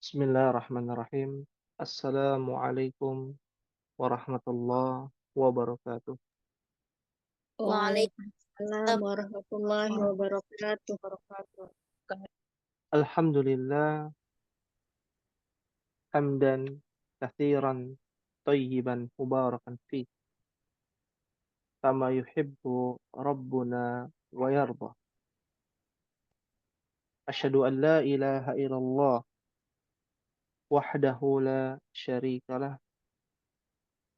Bismillahirrahmanirrahim. Assalamualaikum warahmatullahi wabarakatuh. Waalaikumsalam warahmatullahi wabarakatuh. Alhamdulillah hamdan katsiran tayyiban mubarakan fi kama yuhibbu rabbuna wa yarda. Asyhadu an la ilaha illallah wahdahu la syarika lah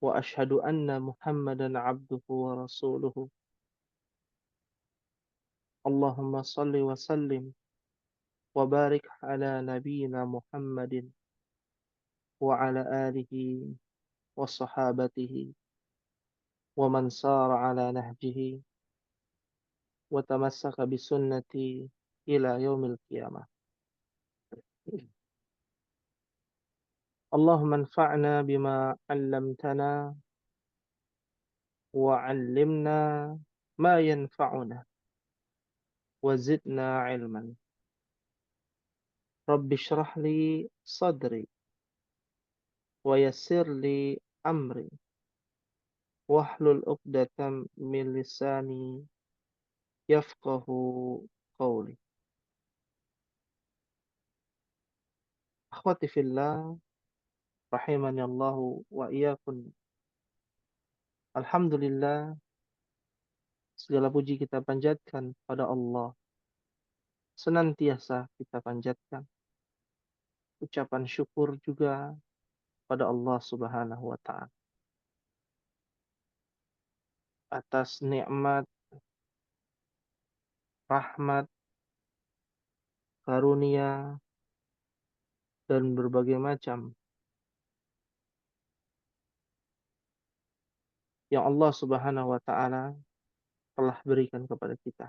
wa asyhadu anna Muhammadan abduhu wa rasuluhu. Allahumma salli wa sallim wa barik ala nabiyyina Muhammadin wa ala alihi wa sahabatihi wa man sara ala nahjihi wa tamassaka bisunnati ila yaumil qiyamah. Allahumma anfa'na bima 'allamtana wa 'allimna ma yanfa'una wa zidna 'ilman. Rabbi shrah li sadri wa yassir li amri wahlul 'uqdatam min lisani yafqahu qawli. Akhwati fillah rahimani Allahu wa iyyakum. Alhamdulillah, segala puji kita panjatkan pada Allah. Senantiasa kita panjatkan ucapan syukur juga pada Allah Subhanahu wa taala atas nikmat, rahmat, karunia dan berbagai macam yang Allah Subhanahu wa taala telah berikan kepada kita.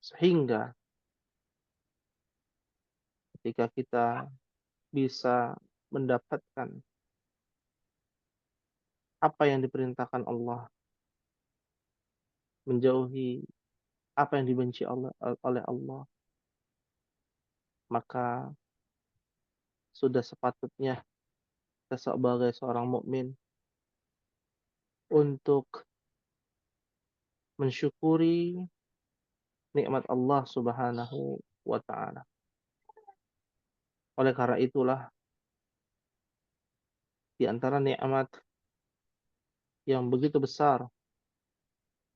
Sehingga ketika kita bisa mendapatkan apa yang diperintahkan Allah, menjauhi apa yang dibenci oleh Allah, maka sudah sepatutnya kita sebagai seorang mukmin untuk mensyukuri nikmat Allah Subhanahu wa taala. Oleh karena itulah di antara nikmat yang begitu besar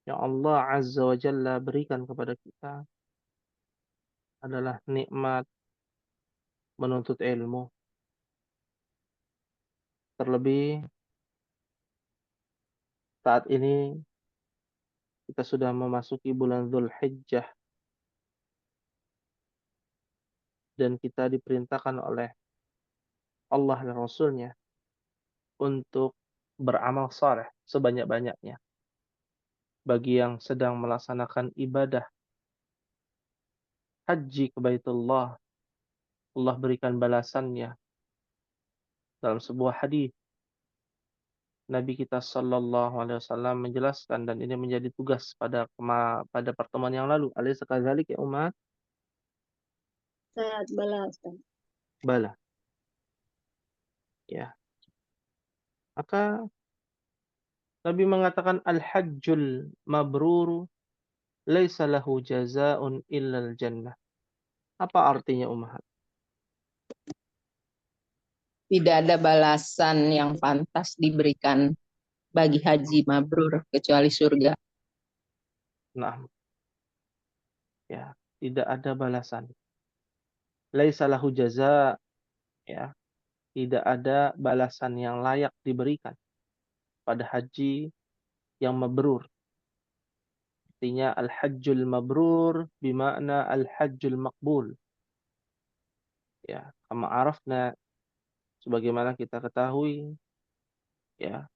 yang Allah Azza wa Jalla berikan kepada kita adalah nikmat menuntut ilmu. Terlebih saat ini kita sudah memasuki bulan Dzulhijjah dan kita diperintahkan oleh Allah dan Rasul-Nya untuk beramal saleh sebanyak-banyaknya. Bagi yang sedang melaksanakan ibadah haji ke Baitullah, Allah berikan balasannya dalam sebuah hadis. Nabi kita Shallallahu Alaihi Wasallam menjelaskan, dan ini menjadi tugas pada pertemuan yang lalu. Alaysa kadzalik ya umat? Saat balasan. Bala. Ya. Maka Nabi mengatakan al-hajjul mabrur laisa lahu jazaa'un illal jannah. Apa artinya umat? Tidak ada balasan yang pantas diberikan bagi haji mabrur kecuali surga. Nah, ya, tidak ada balasan. Laisa lahu jazaa', ya, tidak ada balasan yang layak diberikan pada haji yang mabrur. Artinya al-hajjul mabrur bimakna al-hajjul maqbul. Ya, kama arafna, sebagaimana kita ketahui, ya,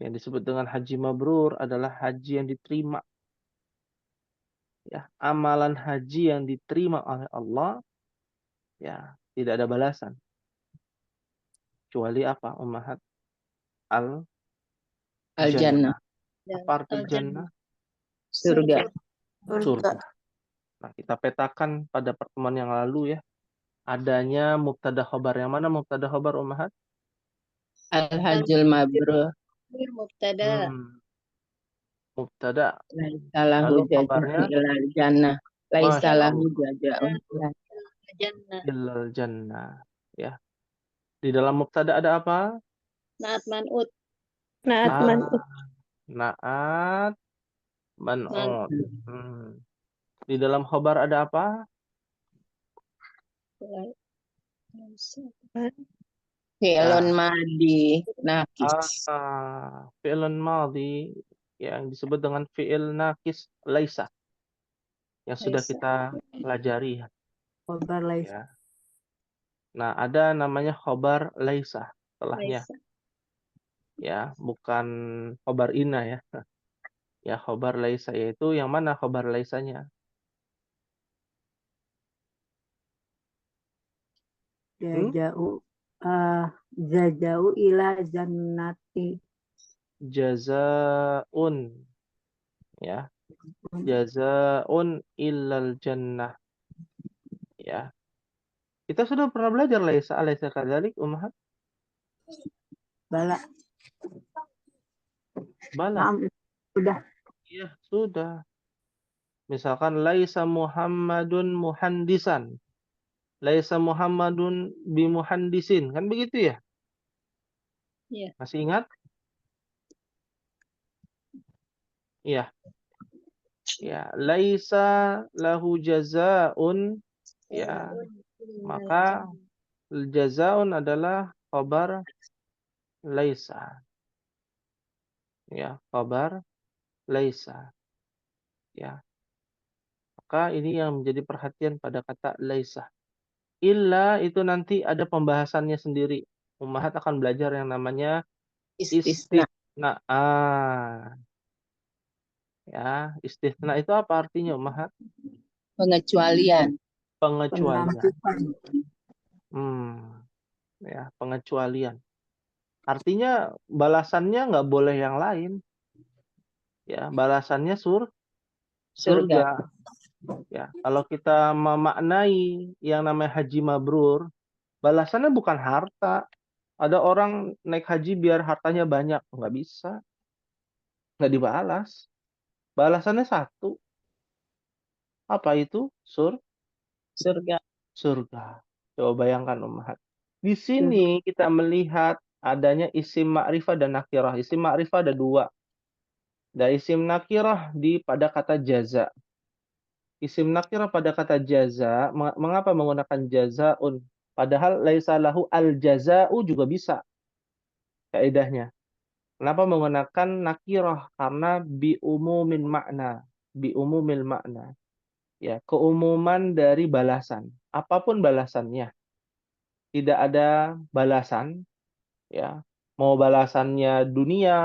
yang disebut dengan haji mabrur adalah haji yang diterima. Ya, amalan haji yang diterima oleh Allah, ya, tidak ada balasan. Kecuali apa, ummahat? Al-Jannah. Apa arti jannah? Surga. Surga. Nah, kita petakan pada pertemuan yang lalu, ya, adanya mubtada khobar. Yang mana mubtada khobar Ummahat? Al-hajjul mabrur. Mubtada. Mubtada. Laisa lahu Lalu jazaa'un khabarnya ilal jannah. Laisa Masya lahu Allah. jazaa'un ilal Jannah. Illal jannah. Ya. Di dalam mubtada ada apa? Naat man'ut. Naat Ah, man'ut. naat man'ut. jannah. Di dalam khobar ada apa? Fi'lun Nah, madi nakis. fi'lun madhi yang disebut dengan fi'il nakis laisa yang sudah Laisa. kita pelajari Khobar laisa. ya. Nah, ada namanya khobar laisa setelahnya Laisa. ya, bukan khobar ina ya. Ya, khobar laisa yaitu yang mana khobar laisanya? Jaza'u ila jannati. Jazaun ya. Jazaun illal jannah ya. Kita sudah pernah belajar laisa alaysa kadzalik Ummahat? Bala. Bala. Naam, sudah. Iya, sudah. Misalkan laisa Muhammadun muhandisan. Laisa Muhammadun bimuhandisin. Kan begitu ya? Iya. Masih ingat? Iya. Ya, laisa lahu jazaun ya. Maka jazaun adalah khabar laisa. Ya, khabar laisa. Ya. Maka ini yang menjadi perhatian pada kata laisa. Illa itu nanti ada pembahasannya sendiri. Ummahat akan belajar yang namanya Istisna. istitsna. Ya, istitsna itu apa artinya, Ummahat? Pengecualian. Pengecualian. Penampilan. Ya, pengecualian. Artinya balasannya nggak boleh yang lain. Ya, balasannya surga. Ya, kalau kita memaknai yang namanya haji mabrur, balasannya bukan harta. Ada orang naik haji biar hartanya banyak, nggak bisa, nggak dibalas. Balasannya satu. Apa itu? Surga. Surga. Coba bayangkan Ummahat. Di sini kita melihat adanya isim ma'rifah dan nakirah. Isim ma'rifah ada dua. Ada isim nakirah pada kata jaza. Isim nakirah pada kata jaza, mengapa menggunakan jazaun? Padahal laisa lahu al-jaza'u juga bisa kaidahnya. Kenapa menggunakan nakirah? Karena biumumin makna. Biumumil makna. Ya, keumuman dari balasan. Apapun balasannya. Tidak ada balasan, ya. Mau balasannya dunia,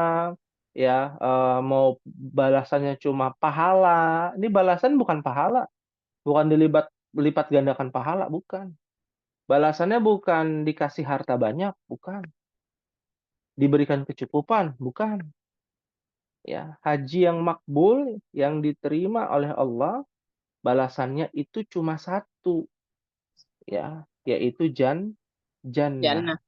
ya, mau balasannya cuma pahala. Ini balasan bukan pahala. Bukan lipat gandakan pahala, bukan. Balasannya bukan dikasih harta banyak, bukan. Diberikan kecukupan, bukan. Ya, haji yang makbul, yang diterima oleh Allah, balasannya itu cuma satu, ya, yaitu jannah. Jannah.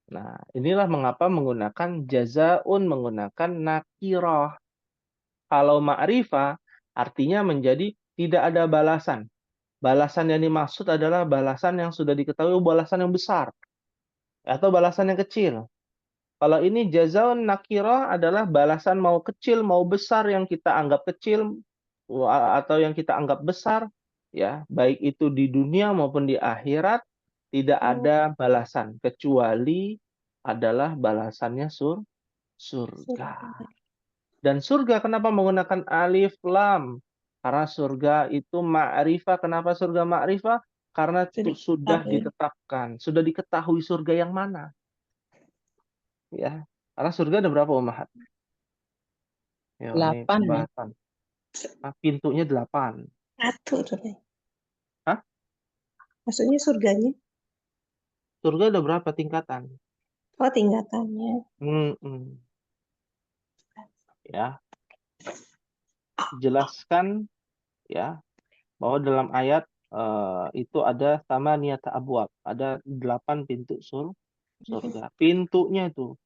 Nah, inilah mengapa menggunakan jazaun, menggunakan nakirah. Kalau ma'rifah, artinya menjadi tidak ada balasan. Balasan yang dimaksud adalah balasan yang sudah diketahui, balasan yang besar. Atau balasan yang kecil. Kalau ini jazaun nakirah adalah balasan mau kecil, mau besar yang kita anggap kecil, atau yang kita anggap besar. Ya, baik itu di dunia maupun di akhirat, tidak ada balasan. Kecuali adalah balasannya surga. Dan surga kenapa menggunakan alif lam? Karena surga itu ma'rifah. Kenapa surga ma'rifah? Karena sudah ditetapkan, sudah diketahui surga yang mana. Ya, karena surga ada berapa Ummahat? Ya, ini 8 ya. pembahasan. Nah, pintunya 8. Satu. Hah? Maksudnya surganya? Surga ada berapa tingkatan? Oh, tingkatannya. Ya, jelaskan ya bahwa dalam ayat itu ada samaniyata abwab, ada 8 pintu surga. Pintunya itu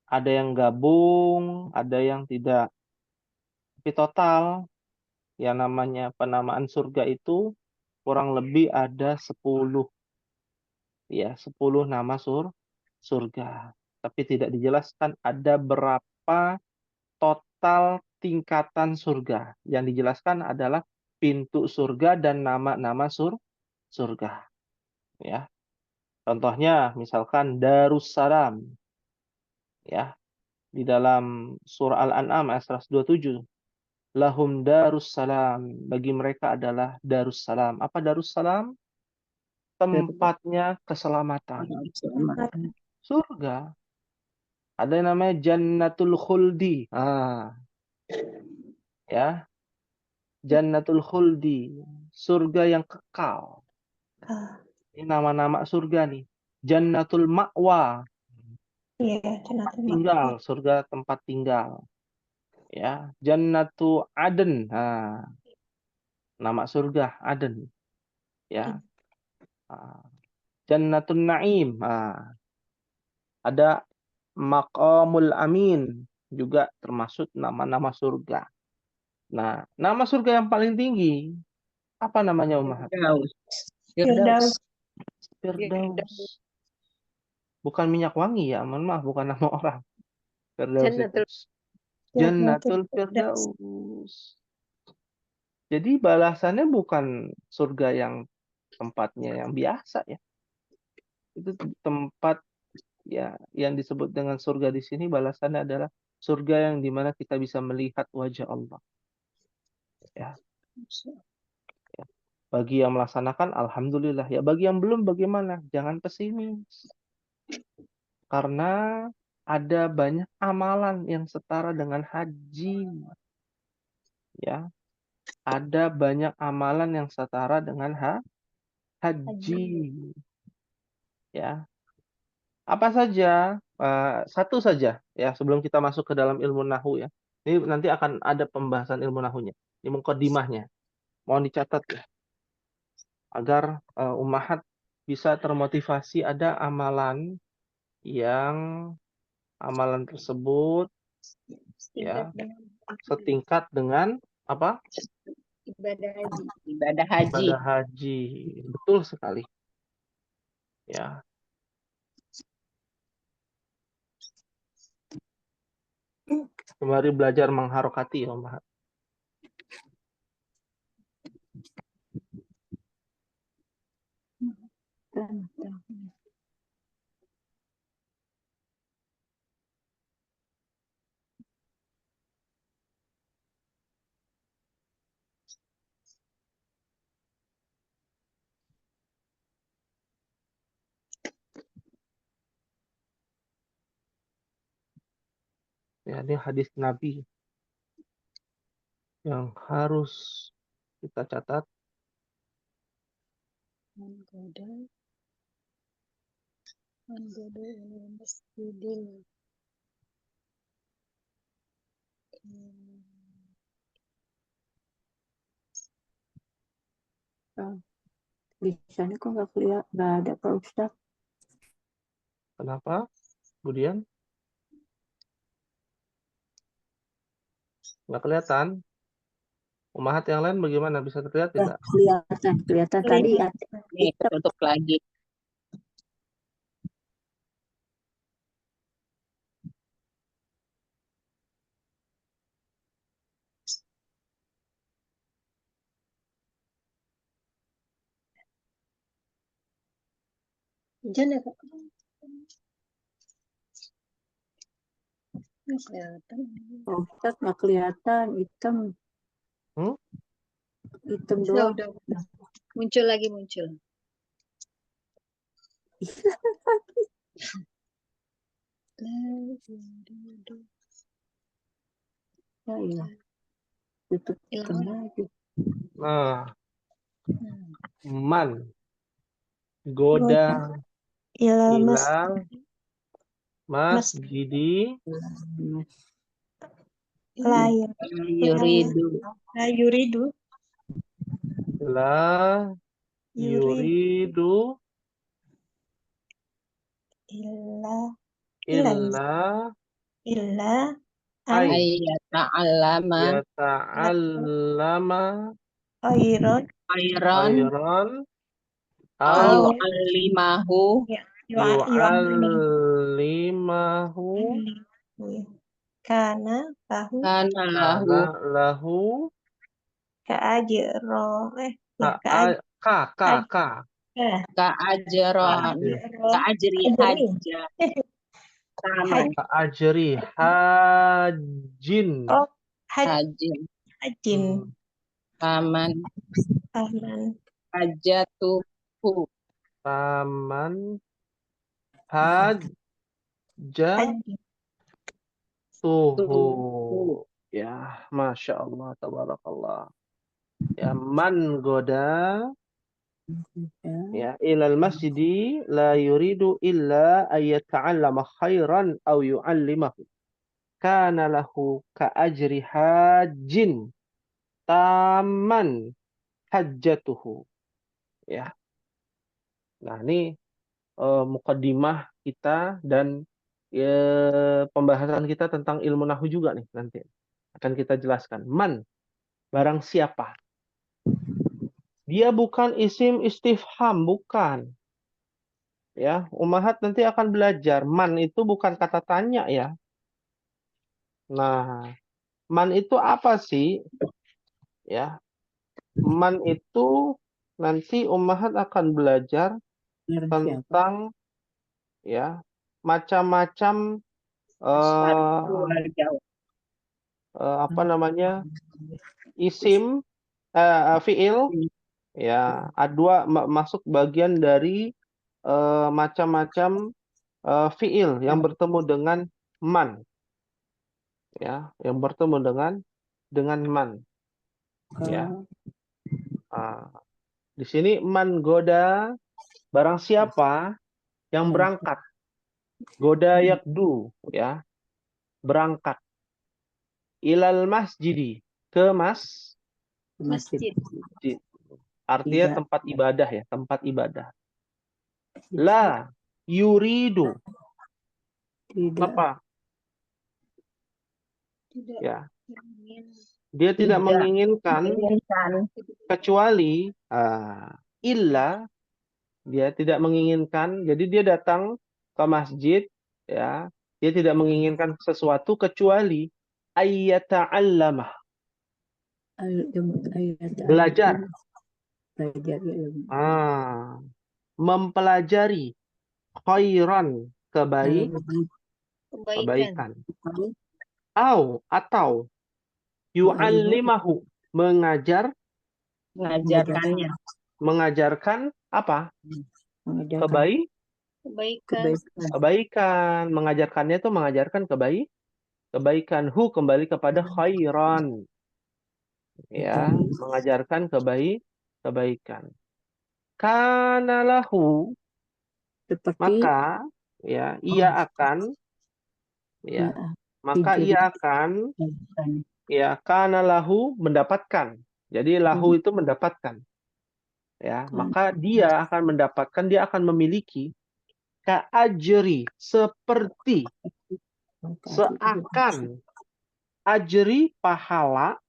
ada yang gabung, ada yang tidak. Tapi total yang namanya penamaan surga itu kurang lebih ada 10 ya, 10 nama surga. Tapi tidak dijelaskan ada berapa total tingkatan surga. Yang dijelaskan adalah pintu surga dan nama-nama surga. Ya. Contohnya misalkan Darussalam. Ya. Di dalam surah Al-An'am ayat 127. Lahum Darussalam. Bagi mereka adalah Darussalam. Apa Darussalam? Tempatnya keselamatan. Surga. Ada yang namanya Jannatul Khuldi. Ya. Jannatul Khuldi. Surga yang kekal. Ini nama-nama surga nih. Jannatul Ma'wa. Iya, Jannatul Tinggal, Ma'wa. surga tempat tinggal. Ya, Jannatu Aden. Nama surga Aden. Ya. Jannatun Naim. Ada Maqamul Amin, juga termasuk nama-nama surga. Nah, nama surga yang paling tinggi apa namanya, Ummahat? Firdaus. Firdaus. Bukan minyak wangi ya, mohon maaf, bukan nama orang. Firdaus itu. Jannatul Firdaus. Jadi balasannya bukan surga yang tempatnya yang biasa ya. Itu tempat ya yang disebut dengan surga di sini, balasannya adalah surga yang dimana kita bisa melihat wajah Allah. Ya. Bagi yang melaksanakan, alhamdulillah. Ya, bagi yang belum, bagaimana? Jangan pesimis. Karena ada banyak amalan yang setara dengan haji. Ya. Ada banyak amalan yang setara dengan haji. Ya. Apa saja? Satu saja ya, sebelum kita masuk ke dalam ilmu nahu ya. Ini nanti akan ada pembahasan ilmu nahunya. Ini mukadimahnya. Mohon dicatat ya. Agar ummahat bisa termotivasi, ada amalan yang amalan tersebut ya setingkat dengan apa? Ibadah haji. Ibadah haji. Betul sekali. Ya. Kembali belajar mengharokati ya, ummahat. Ya, ini hadis Nabi yang harus kita catat. Tulisannya kok nggak kelihatan, nggak ada Pak Ustadz. Kenapa? Kemudian nggak kelihatan. Ummahat yang lain bagaimana? Bisa terlihat tidak? Kelihatan tadi ada. Nih, tutup lagi. Hujan ya, Kak? Nggak kelihatan. Pak Ustadz nggak kelihatan, hitam doang. Udah. Muncul lagi. Ya, iya. Tutup lagi. Nah, man goda ilal masjidi La yuridu La Yuri yuridu illa illa illa ay Ayyata'allama yata'allama khairan khairan khairan au au yu'allimahu yu'allimahu kana lahu kana lahu kana lahu ka'ajro ka ka ka ka ka'ajron ka'ajro ka'ajri ajri hajja sama ka ajri hajin oh hajin hajin paman paman hajatuhu taman hajatuhu haji tuhu ya masya Allah tabarakallah ya man goda ya ilal masjidi la yuridu illa ayyata'allama khairan aw yu'allimahu kana lahu ka ajri hajin taman hajjatuhu ya. Nah, ini mukaddimah kita dan pembahasan kita tentang ilmu nahwu juga nih nanti. Akan kita jelaskan. Man, barang siapa. Dia bukan isim istifham, bukan. Ya, Ummahat nanti akan belajar. Man itu bukan kata tanya ya. Nah, man itu apa sih? Ya, man itu nanti Ummahat akan belajar tentang ya macam-macam apa namanya isim fiil ya dua masuk bagian dari macam-macam fiil yang bertemu dengan man ya yang bertemu dengan man ya. Di sini man goda barang siapa yang berangkat goda yakdu ya berangkat ilal masjidi ke masjid artinya tempat ibadah ya tempat ibadah. La yuridu apa tidak ya ingin dia tidak Tidak. menginginkan kecuali illa dia tidak menginginkan jadi dia datang ke masjid ya dia tidak menginginkan sesuatu kecuali ayyata'allamah belajar mempelajari khairan kebaikan atau yu'allimahu mengajarkan apa kebaikan mengajarkannya itu mengajarkan kebaikan kembali kepada khairan ya mengajarkan kebaikan kana lahu maka ya ia akan ya maka ia akan ya kana lahu mendapatkan jadi lahu itu mendapatkan ya maka dia akan mendapatkan dia akan memiliki ka ajri seperti seakan ajri pahala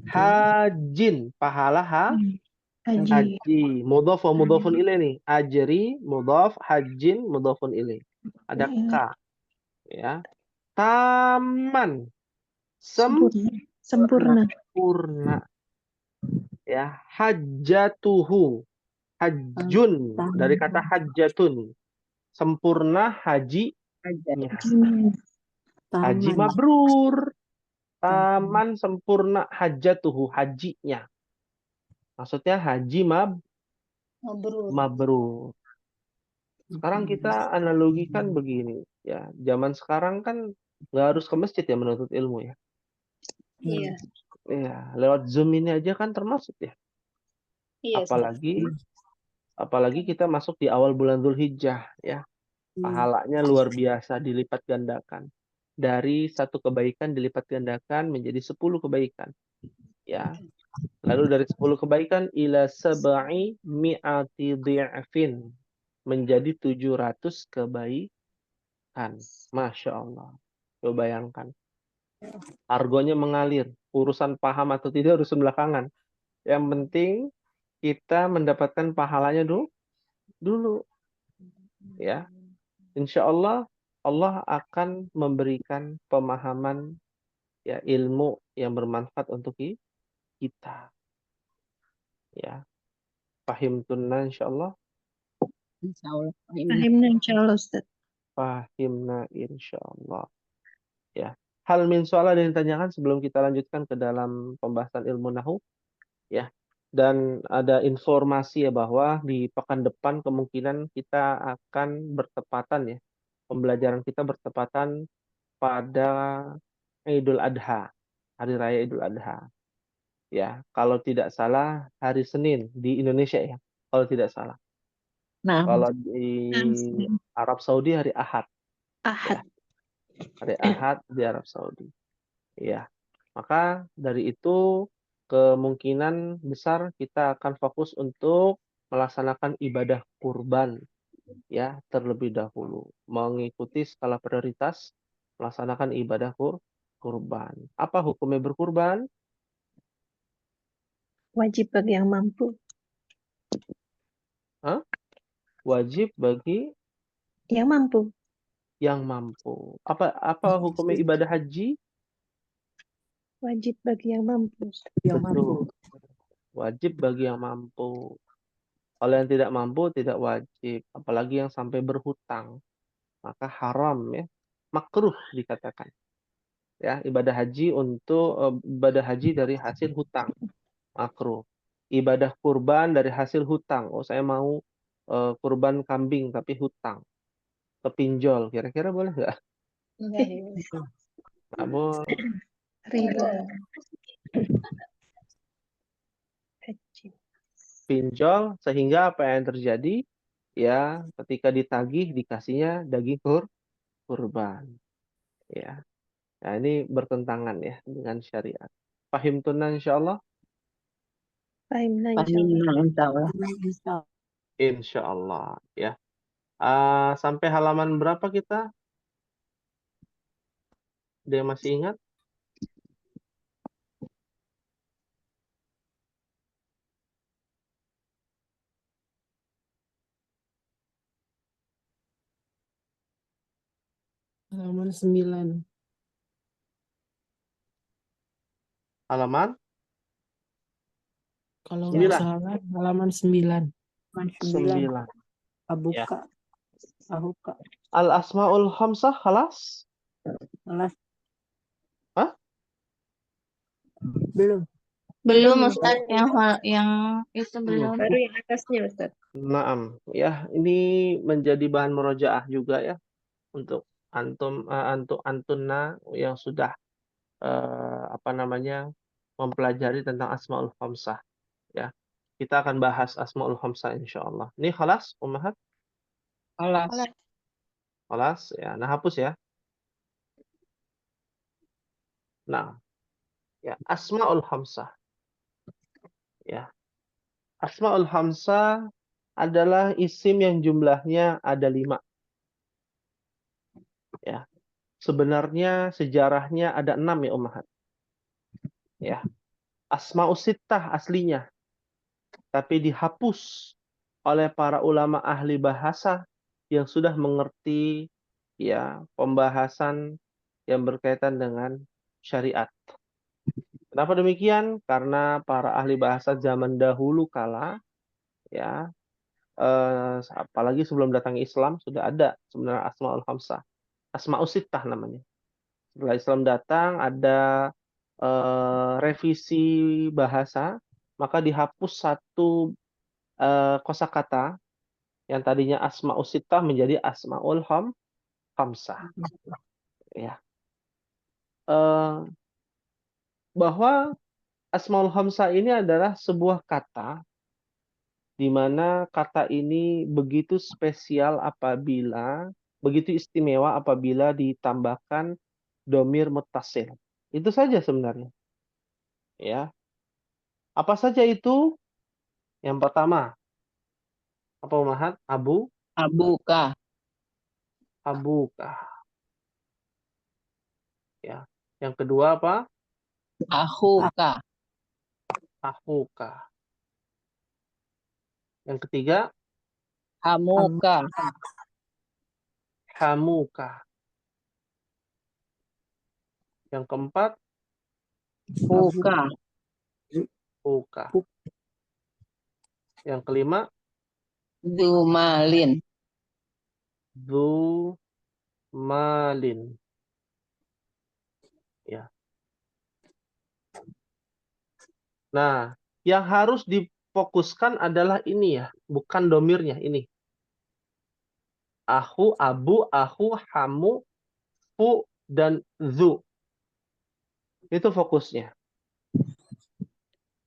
hajin pahala haji mudhaf wa mudhafun ilaih nih ajri mudhaf hajin mudhafun ilaih ada ka ya taman sempurna ya hajjatuhu hajjun dari kata hajjatun sempurna hajinya haji mabrur taman sempurna hajjatuhu hajinya maksudnya haji mabrur. Sekarang kita analogikan begini ya zaman sekarang kan nggak harus ke masjid ya menuntut ilmu ya. iya Iya, lewat Zoom ini aja kan termasuk ya. iya Apalagi kita masuk di awal bulan Dzulhijjah ya. Pahalanya luar biasa dilipat gandakan. Dari satu kebaikan dilipat gandakan menjadi 10 kebaikan. Ya. Lalu dari 10 kebaikan ila sab'i mi'ati dhi'fin, menjadi 700 kebaikan. Masya Allah. Coba bayangkan. Argonya mengalir. Urusan paham atau tidak urusan belakangan. Yang penting kita mendapatkan pahalanya dulu. Ya. Insya Allah, Allah akan memberikan pemahaman, ya, ilmu yang bermanfaat untuk kita. Ya. Fahimtunna insya Allah. Insya Allah. Fahimna insyaallah Ustaz. Fahimna insya Allah. Ya. Hal min soal ada yang ditanyakan sebelum kita lanjutkan ke dalam pembahasan ilmu nahu. Ya. Dan ada informasi ya bahwa di pekan depan kemungkinan kita akan bertepatan, ya. Pembelajaran kita bertepatan pada Idul Adha, hari raya Idul Adha. Ya, kalau tidak salah hari Senin di Indonesia, ya. Kalau tidak salah. Nah, Kalau di Arab Saudi hari Ahad. Ahad. Hari Ahad di Arab Saudi. Ya. Maka dari itu kemungkinan besar kita akan fokus untuk melaksanakan ibadah kurban, ya, terlebih dahulu, mengikuti skala prioritas melaksanakan ibadah kurban. Apa hukumnya berkurban? Wajib bagi yang mampu. Hah? Wajib bagi Yang mampu. yang mampu. Apa hukumnya ibadah haji? Wajib bagi yang mampu. Yang mampu. Betul. Wajib bagi yang mampu. Kalau yang tidak mampu tidak wajib, apalagi yang sampai berhutang, maka haram, ya, makruh dikatakan. Ya, ibadah haji ibadah haji dari hasil hutang, makruh. Ibadah kurban dari hasil hutang. Oh, saya mau kurban kambing tapi hutang, kepinjol, kira-kira boleh nggak? Nggak boleh. Riba. Haji. Pinjol sehingga apa yang terjadi? Ya, ketika ditagih dikasihnya daging kurban. Ya. Nah, ini bertentangan, ya, dengan syariat. Fahim tunan insyaallah. Fahimna insyaallah. Fahimna insya Allah. Insyaallah, ya. Sampai halaman berapa kita? Dia masih ingat? Halaman 9. Halaman Kalau 9. nggak salah, halaman 9. 9. Abuka. Ahuka. Al-asmaul khamsah khalas? Alas. Hah? Belum. Belum Ustaz, yang itu belum. Baru yang atasnya Ustaz. Naam, ya, ini menjadi bahan murojaah juga, ya, untuk antunna yang sudah mempelajari tentang asmaul khamsah, ya. Kita akan bahas asmaul khamsah insyaallah. Ini khalas, ummahat? Alas. Khalas, ya. Nah, hapus, ya. Nah, ya, asmaul khamsah. Ya. Asmaul khamsah adalah isim yang jumlahnya ada 5. Ya. Sebenarnya sejarahnya ada 6, ya ummahat. Ya. Asmaus sittah aslinya, tapi dihapus oleh para ulama ahli bahasa yang sudah mengerti, ya, pembahasan yang berkaitan dengan syariat. Kenapa demikian? Karena para ahli bahasa zaman dahulu kala, ya, apalagi sebelum datang Islam sudah ada sebenarnya asmaul khamsah, asmaus sittah namanya. Setelah Islam datang ada revisi bahasa, maka dihapus satu kosakata yang tadinya asmaus sittah menjadi asmaul khamsah. Ya. Bahwa asmaul khamsah ini adalah sebuah kata di mana kata ini begitu spesial begitu istimewa apabila ditambahkan domir muttasil. Itu saja sebenarnya. Ya. Apa saja itu? Yang pertama, apa Umahat? Abuka. Abuka. Ya. Yang kedua apa? Ahuka. Ahuka. Yang ketiga, Hamuka. hamuka. Yang keempat, Huka. huka. Yang kelima, Dumalin. dzu malin. Ya. Nah, yang harus difokuskan adalah ini ya, bukan domirnya ini. Ahu, abu, ahu, hamu, fu, dan zu. Itu fokusnya.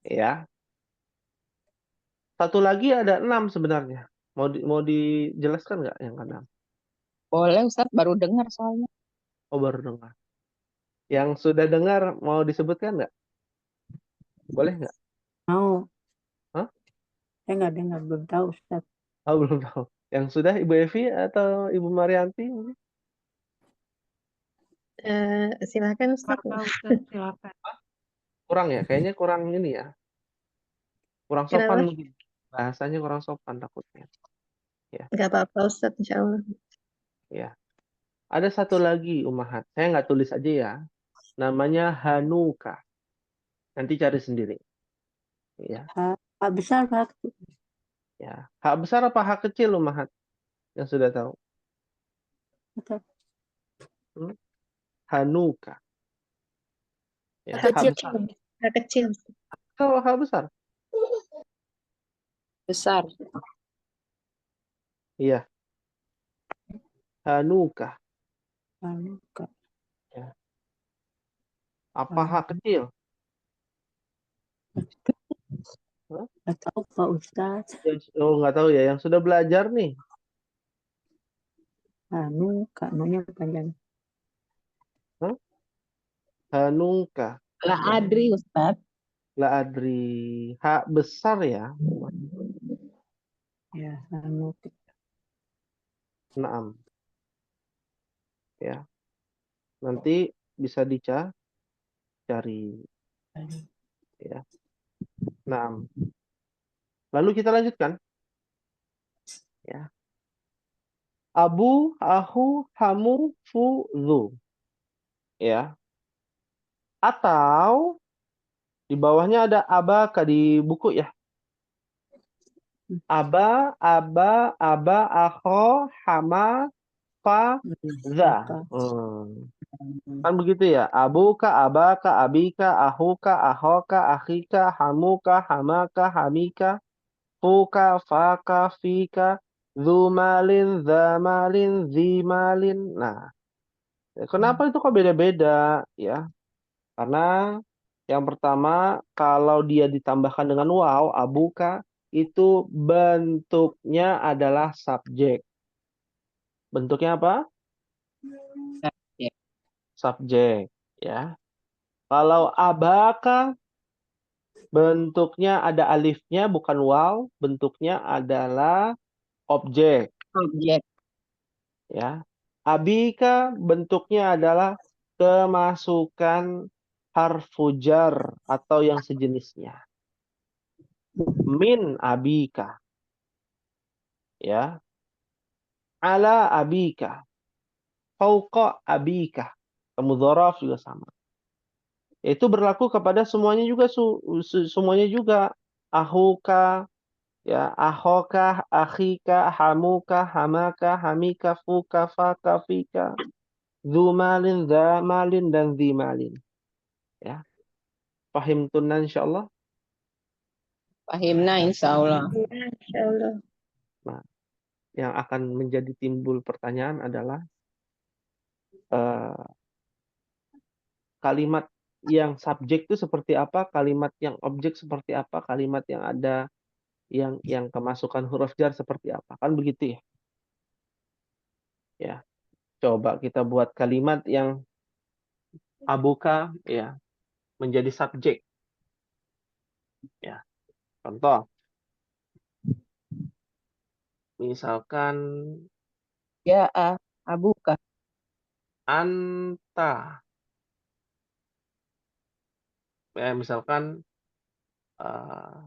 Ya. Satu lagi ada 6 sebenarnya. Mau dijelaskan nggak yang ke-6? Boleh Ustaz, baru dengar soalnya. Oh, baru dengar. Yang sudah dengar mau disebutkan nggak? Boleh nggak? Mau. Hah? Saya nggak dengar, belum tahu Ustaz. Oh, belum tahu. Yang sudah Ibu Evi atau Ibu Marianti? Silakan Ustaz. Silakan. Kurang ya? Kayaknya kurang ini ya. Kurang Kenapa? sopan mungkin. Bahasanya kurang sopan takutnya. Nggak apa-apa Ustaz, insya Allah. Ya. Ada satu lagi Umahat. Saya nggak tulis aja ya. Namanya Hanuka. Nanti cari sendiri. Ya. Hak besar, hak Ya. Hak besar apa hak kecil Umahat? Yang sudah tahu. kecil. Hanuka. Ya, Hak hak kecil. besar. Hak kecil. Kalau hak besar? Besar. Iya. Hanuka. Hanuka. Apa hak kecil? Hah? Nggak tahu Pak Ustaz. Oh, nggak tahu ya. Yang sudah belajar nih. Hanuka, namanya panjang. Hanuka. Lah Adri Ustaz. La adri. Hak besar ya. Ya, Hanuka. Naam. Ya. Nanti bisa dicari. Ya. Naam. Lalu kita lanjutkan. Ya. Abu, ahu, hamu, fu, zu. Ya. Atau di bawahnya ada abaka di buku ya. Aba, akho, hama, fa, za. Kan begitu ya. Abuka, abaka, abika, ahuka, ahoka, akhika, hamuka, hamaka, hamika, fuka, faka, fika, zumalin, zamalin, zimalin. Nah, kenapa itu kok beda-beda ya? Karena yang pertama, kalau dia ditambahkan dengan waw, abuka, itu bentuknya adalah subjek. Bentuknya apa? Subjek. Ya. Kalau abaka, bentuknya ada alifnya, bukan waw. Bentuknya adalah objek. Objek. Ya. Abika, bentuknya adalah kemasukan harfu jar atau yang sejenisnya. Min abika. Ya. Ala abika. Fauqa abika. Mudhoraf juga sama. Itu berlaku kepada semuanya juga, semuanya juga. Ahuka, ya, ahoka, akhika, hamuka, hamaka, hamika, fuka, faka, fika, zumalin, zamalin, dan zimalin. Ya. Pahim tunan insyaallah. Fahimna insya Allah. Insya Allah. Nah, yang akan menjadi timbul pertanyaan adalah kalimat yang subjek itu seperti apa, kalimat yang objek seperti apa, kalimat yang ada yang kemasukan huruf jar seperti apa. Kan begitu ya? Ya. Coba kita buat kalimat yang abuka ya menjadi subjek. Ya, contoh, misalkan Ja'a abuka. anta, ya, misalkan eh,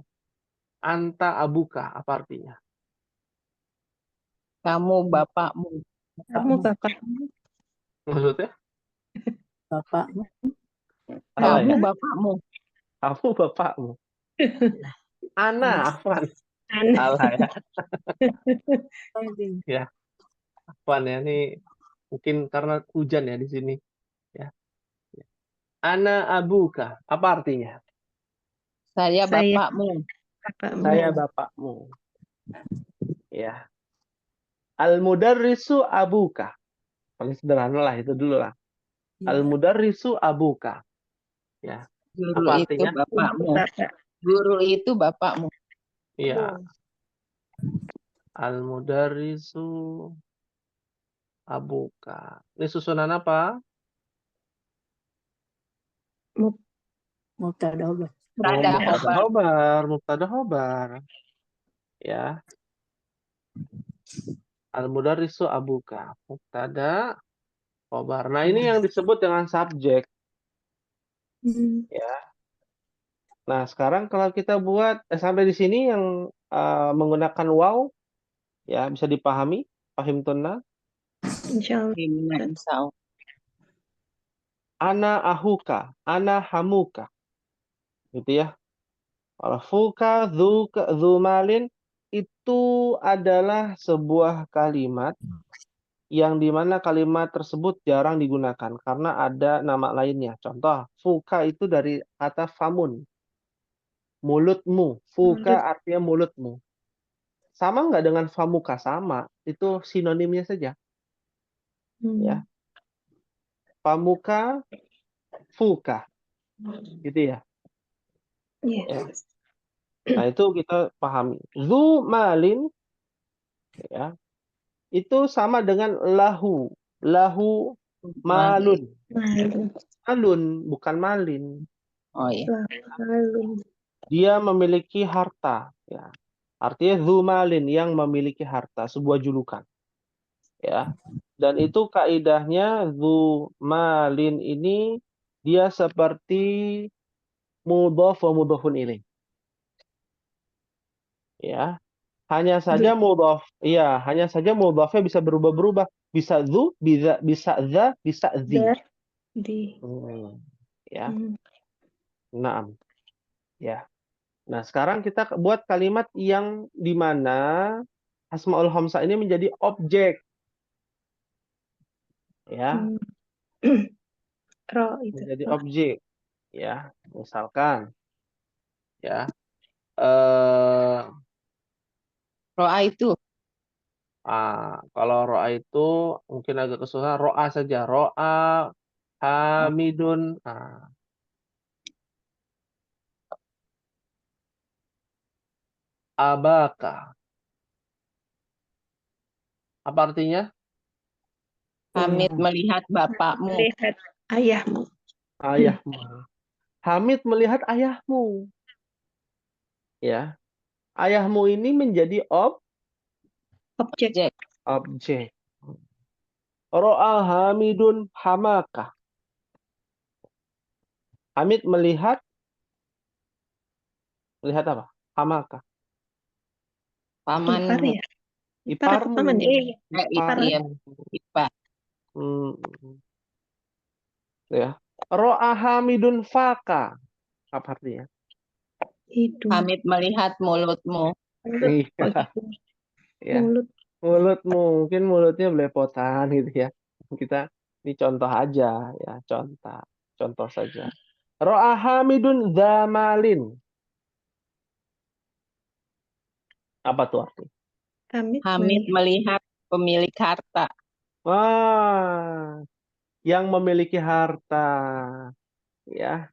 anta abuka, apa artinya? Kamu bapakmu. Kamu bapakmu. Maksudnya Bapakmu. salah Kamu ya? bapakmu. Kamu bapakmu. Ana, afwan. Anak. Salah ya. Ya, afwan ya. Ini mungkin karena hujan ya di sini. Ya. Ana abuka, apa artinya? Saya Saya bapakmu. bapakmu. Saya bapakmu. Ya. Al-mudarrisu abuka. Paling sederhana lah itu dulu lah. Al-mudarrisu abuka. Ya. Guru Apa itu artinya? bapakmu. Bapak. Guru itu bapakmu. Iya. Al-mudarrisu abuka. Ini susunan apa? Mubtada khobar. Mubtada Mubtada khobar. khobar. Mubtada khobar. Ya. Al-mudarrisu abuka. Mubtada khobar. Nah, ini yang disebut dengan subjek. Hmm. Ya. Nah, sekarang kalau kita buat sampai di sini yang menggunakan waw, ya bisa dipahami, pahim tunna. Insya Allah. Insya Allah. Ana ahuka, ana hamuka, gitu ya. Kalau fuka, dzuka, dzumalin itu adalah sebuah kalimat yang dimana kalimat tersebut jarang digunakan karena ada nama lainnya. Contoh, fuka itu dari kata famun, mulutmu. Fuka artinya mulutmu. Sama nggak dengan famuka? Sama. Itu sinonimnya saja. Ya. Famuka, fuka. Gitu ya. Iya. Ya. Nah, itu kita pahami. Zu malin, ya, itu sama dengan lahu. Lahu malun. Malu. Malun, bukan malin. Oh iya. Malu. Dia memiliki harta. Ya. Artinya zu malin, yang memiliki harta. Sebuah julukan. Ya. Dan itu kaidahnya zu malin ini dia seperti mudhaf wa mudhafun ilaih. Ya. Hanya saja mudhaf, iya, hanya saja mudhafnya bisa berubah-berubah. Bisa zu, bisa za, bisa zi. Dar. Di. Ya. Hmm. Naam. Ya. Nah, sekarang kita buat kalimat yang di mana asmaul khamsah ini menjadi objek. Ya, Hmm. Ro itu. menjadi Ro. objek. Ya, misalkan ya. Roa itu. Kalau ro'a itu mungkin agak kesusahan. Ro'a saja. Ro'a hamidun. Abaka. Apa artinya? Hamid melihat bapakmu. Lihat ayahmu. Ayahmu. Hamid melihat ayahmu. Ya. Ayahmu ini menjadi Objek. Objek. objek. Ro'a hamidun hamaka. Hamid melihat apa? Hamaka. Ipar Pamanmu. ya. Ipar apa Iparmu. paman ya? Ipar. Iya. Ipar. Ya. Ro'a hamidun faka. Apa artinya? Hidung. Hamid melihat mulutmu. Mulut. Iya. Oh, hidung. Ya. Mulut. Mulutmu. Mungkin mulutnya belepotan gitu ya. Kita ini contoh aja ya. Contoh saja. Ro'a hamidun zamalin. Apa tuh artinya? Hamid melihat pemilik harta. Wah, yang memiliki harta, ya,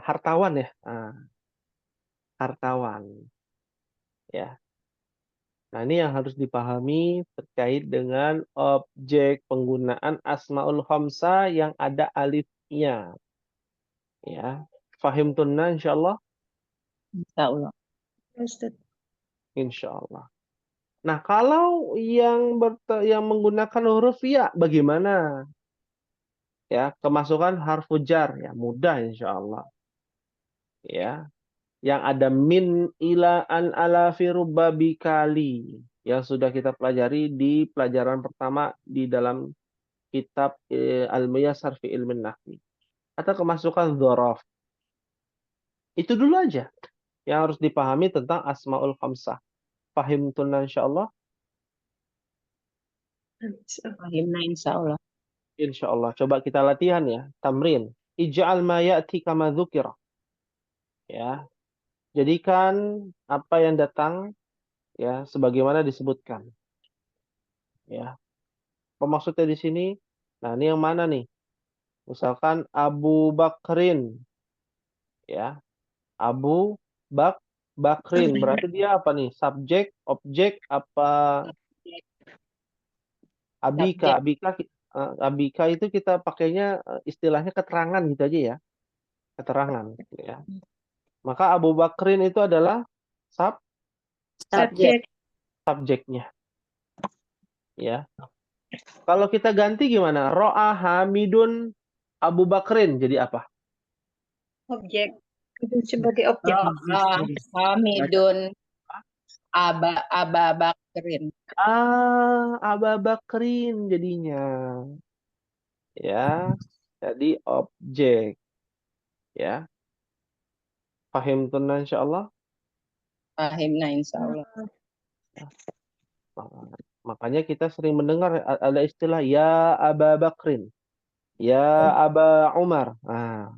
hartawan ya, hartawan, ya. Nah, ini yang harus dipahami terkait dengan objek penggunaan asmaul khamsah yang ada alifnya, ya. Fahimtunna insyaallah? Insyaallah. Ustaz. Insyaallah. Nah, kalau yang menggunakan huruf ya bagaimana? Ya, kemasukan harfu jar ya mudah insyaallah. Ya. Yang ada min ila an ala fi rubba bikali yang sudah kita pelajari di pelajaran pertama di dalam kitab Al-Muyassar fi Ilmin Nahwi. Atau kemasukan dzaraf. Itu dulu aja yang harus dipahami tentang Asmaul Khamsah. Fahimtunna insyaallah? Fahimna insyaallah. Insyaallah. Coba kita latihan ya. Tamrin. Ij'al ma ya'ti kama dzukira. Ya. Jadikan apa yang datang ya sebagaimana disebutkan. Ya. Apa maksudnya di sini? Nah, ini yang mana nih? Misalkan Abu Bakrin. Ya. Abu Bakrin. Berarti dia apa nih? Subjek, objek, apa abika? Abika itu kita pakainya istilahnya keterangan gitu aja ya. Keterangan. Ya. Maka Abu Bakrin itu adalah Subjek. subjeknya. Ya. Kalau kita ganti gimana? Ro'a Hamidun Abu Bakrin jadi apa? Objek. Itu sebagai objek. Hamidun Aba Bakrin. Abu Bakrin jadinya. Ya. Jadi objek. Ya. Fahimtunna insyaallah? Fahimna insyaallah. Makanya kita sering mendengar ada istilah ya Aba Bakrin. Ya Aba Umar. Nah.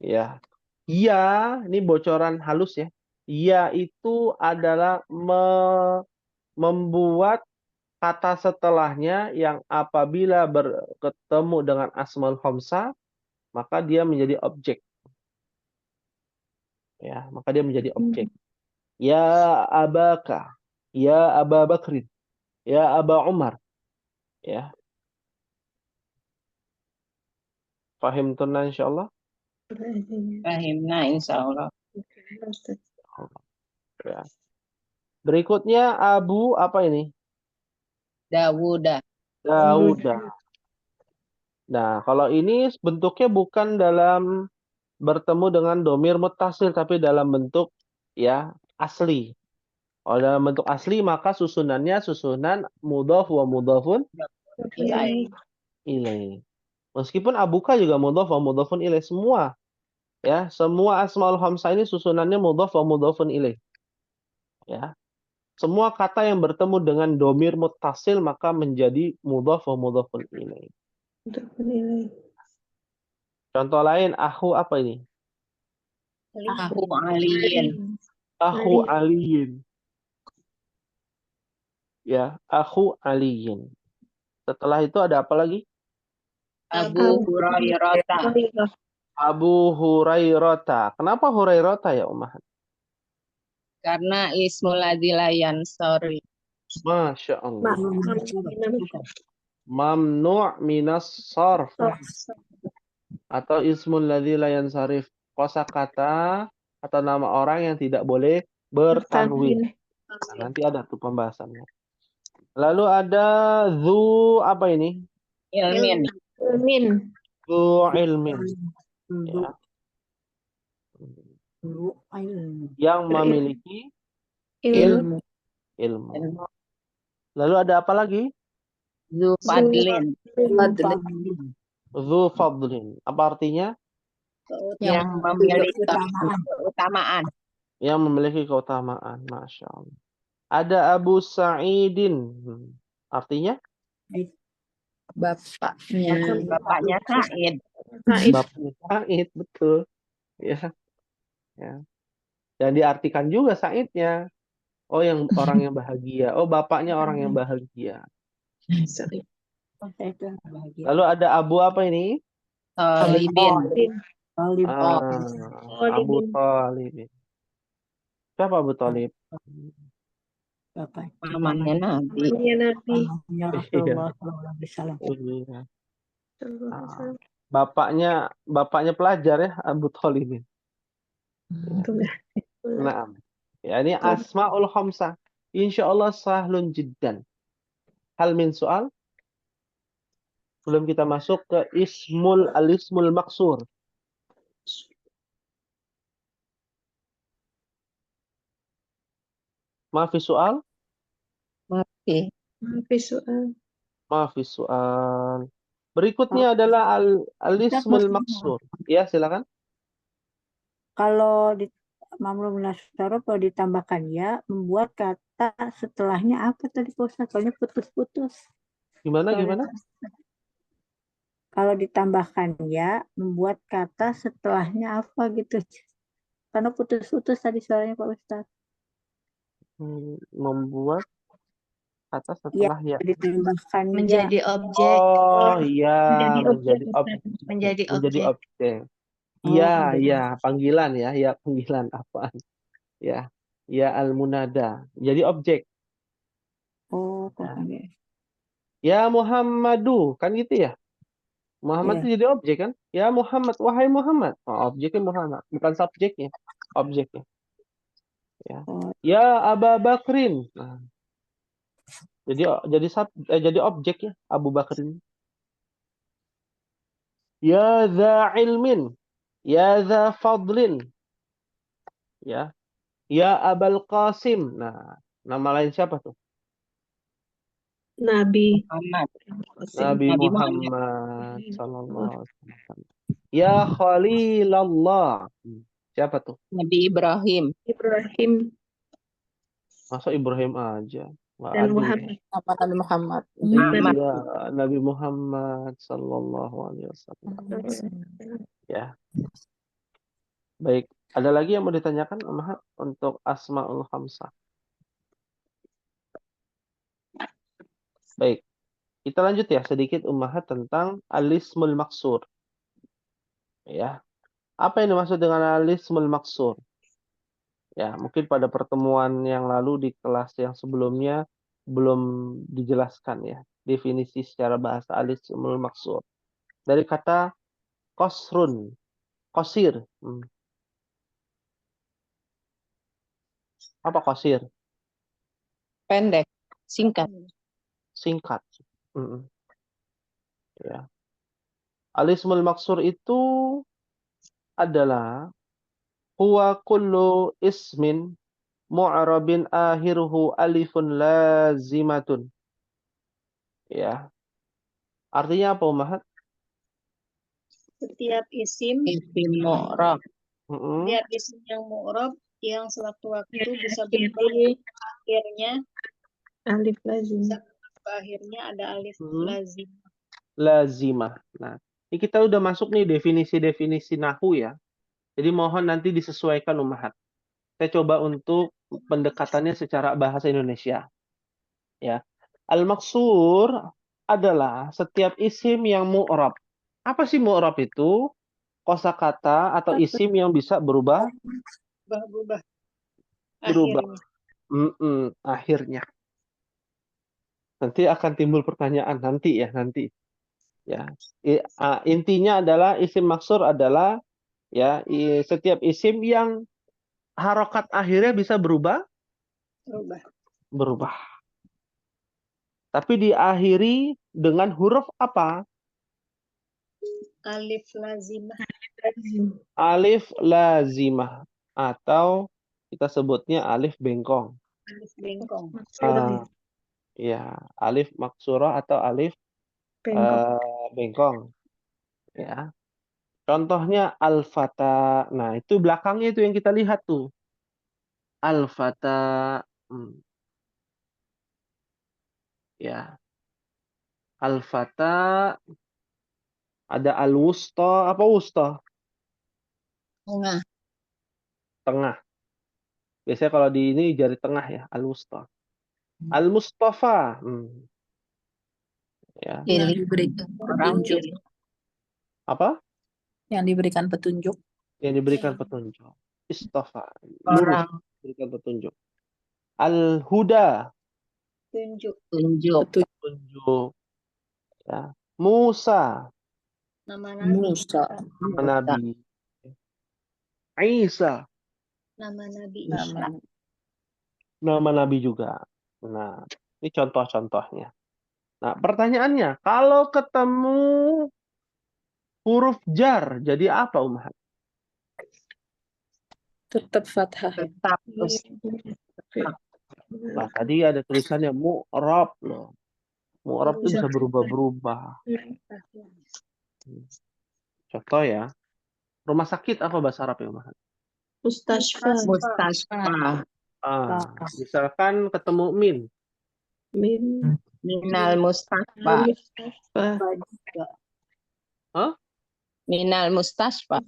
Ya. Ya, ini bocoran halus ya. Ya itu adalah membuat kata setelahnya yang apabila bertemu dengan Asmaul Khamsah, maka dia menjadi objek. Ya, maka dia menjadi objek. Ya Abaka. Ya Aba Bakrin. Ya Aba Umar. Ya. Fahimtunna insyaallah? Fahimna insyaallah. Ya. Berikutnya Abu apa ini? Dawuda. Dauda. Nah, kalau ini bentuknya bukan dalam bertemu dengan domir muttasil tapi dalam bentuk ya asli. Kalau dalam bentuk asli maka susunannya susunan mudhaf wa mudhafun ilaih. Meskipun abuka juga mudhaf wa mudhafun ilaih semua. Ya, semua asmaul khamsah ini susunannya mudhaf wa mudhafun ilaih. Ya. Semua kata yang bertemu dengan domir muttasil maka menjadi mudhaf wa mudhafun ilaih. Contoh lain akhu apa ini? Aku aliyin. Akhu aliyin. Ya, akhu aliyin. Setelah itu ada apa lagi? Abu Hurairah. Abu Hurairah. Kenapa Hurairah ya, Ummah? Karena ismul ladzi la yansari. Masya Allah. Mamnu' minas sarf. Atau ismul ladzi la yansarif. Kosakata atau nama orang yang tidak boleh bertanwin. Nah, nanti ada tuh pembahasannya. Lalu ada zu apa ini? Ilmin. Zu ilmin. Ya. Yang memiliki Ilmu. ilmu. Lalu ada apa lagi? Zu fadlin. Zu fadlin. Apa artinya? Yang memiliki keutamaan. Yang memiliki keutamaan. Masya Allah. Ada Abu Sa'idin. Artinya? Bapaknya Said. Bapaknya Sa'id. Betul. Ya. Ya. Dan diartikan juga Sa'idnya. Oh, yang orang yang bahagia. Oh, bapaknya orang yang bahagia. Lalu ada Abu apa ini? Talibin. Abu Talib. Siapa Abu Talib? Pamannya Nabi. Iya. bapaknya pelajar ya, Abu Thalib. Betul. Nah, ya ini Asmaul Khamsah. Insyaallah sahlun jiddan. Hal min soal? Belum kita masuk ke al-ismul maksur. Maafi soal? Oke. Maaf soal. Maafi soal. Berikutnya adalah al-ismul maksur. Ya, silakan. Kalau di Mamlum Nasoro kalau ditambahkan ya, membuat kata setelahnya apa tadi Pak Ustaz? Soalnya putus-putus. Gimana? Kalau ditambahkan ya, membuat kata setelahnya apa gitu. Karena putus-putus tadi suaranya Pak Ustaz. Membuat kata Ya, setelah ya. ditambahkan ya. Menjadi objek. Oh iya, Menjadi Menjadi menjadi objek. objek. Oh, Iya, menjadi iya, panggilan ya, ya panggilan apaan? Ya, ya al-munada. Jadi objek. Oh, kok Ya. ada. Ya Muhammadu, kan gitu ya? Muhammad Iya. itu jadi objek kan? Ya Muhammad, wahai Muhammad. Oh, objeknya Muhammad, bukan subjeknya. Objeknya. Ya. Oh. Ya Aba Bakrin. Nah, jadi objek ya Abu Bakrin. Ya dza ilmin. Ya dza fadlin. Ya. Ya Abul Qasim. Nah, nama lain siapa tuh? Nabi. Muhammad. Nabi Nabi Muhammad sallallahu alaihi wasallam. Ya Khalilallah. Siapa tuh? Nabi Ibrahim. Ibrahim Masa Ibrahim aja? Nggak dan adil. Muhammad. Apa Nabi Muhammad? Muhammad. Ya, Nabi Muhammad sallallahu alaihi wasallam. Ya. Baik, ada lagi yang mau ditanyakan Maha untuk Asmaul Khamsah? Baik. Kita lanjut ya sedikit Ummahat tentang al-ismul maksur. Ya. Apa yang dimaksud dengan al-ismul maksur? Ya, mungkin pada pertemuan yang lalu di kelas yang sebelumnya belum dijelaskan ya definisi secara bahasa al-ismul maksur. Dari kata qasrun, qasir. Apa qasir? Pendek, singkat. Singkat. Ya. Al-ismul maksur itu adalah huwa kullu ismin mu'rabin akhiruhu alifun lazimatun. Ya. Artinya apa, Ummahat? Setiap isim, Isim mu'rab. setiap isim yang mu'rab yang sewaktu-waktu bisa berubah akhirnya alif lazim. Akhirnya ada alif lazim. Lazimah. Nah, ini kita udah masuk nih definisi-definisi nahwu ya. Jadi mohon nanti disesuaikan Ummahat. Saya coba untuk pendekatannya secara bahasa Indonesia. Ya. Al-maksur adalah setiap isim yang mu'rab. Apa sih mu'rab itu? Kosakata atau isim yang bisa berubah. Akhirnya. Nanti akan timbul pertanyaan nanti. Ya. Intinya adalah isim maksur adalah ya setiap isim yang harokat akhirnya bisa berubah. Tapi diakhiri dengan huruf apa? Alif lazimah. Alif lazimah atau kita sebutnya alif bengkong. Alif bengkong. Ya, alif maksurah atau alif bengkong. Ya. Contohnya al-fata. Nah, itu belakangnya itu yang kita lihat tuh. Al-fata. Ya. Al-fata. Ada al-wusta. Apa wusta? Tengah. Biasanya kalau di ini jari tengah ya, al-wusta. Al-Mustafa. Ya. Yang diberikan petunjuk. Apa? Yang diberikan petunjuk. Yang diberikan petunjuk. Istafa. Lurus. Diberikan petunjuk. Al-Huda. Tunjuk. Petunjuk. Ya. Musa. Nama Nabi. Musa. Nama Nabi. Isa. Nama Nabi Isa. Nama Nama Nabi juga. Nah, ini contoh-contohnya. Nah, pertanyaannya, kalau ketemu huruf jar, jadi apa Umar? tetap fathah. Tetap Nah, tadi ada tulisannya mu'rab loh. Mu'rab itu bisa berubah-berubah. Contoh ya. Rumah sakit apa bahasa Arab ya Umar? Mustasfa. mustasfa. Misalkan ketemu min. Minal mustasfa. Hah? Minal mustasfa.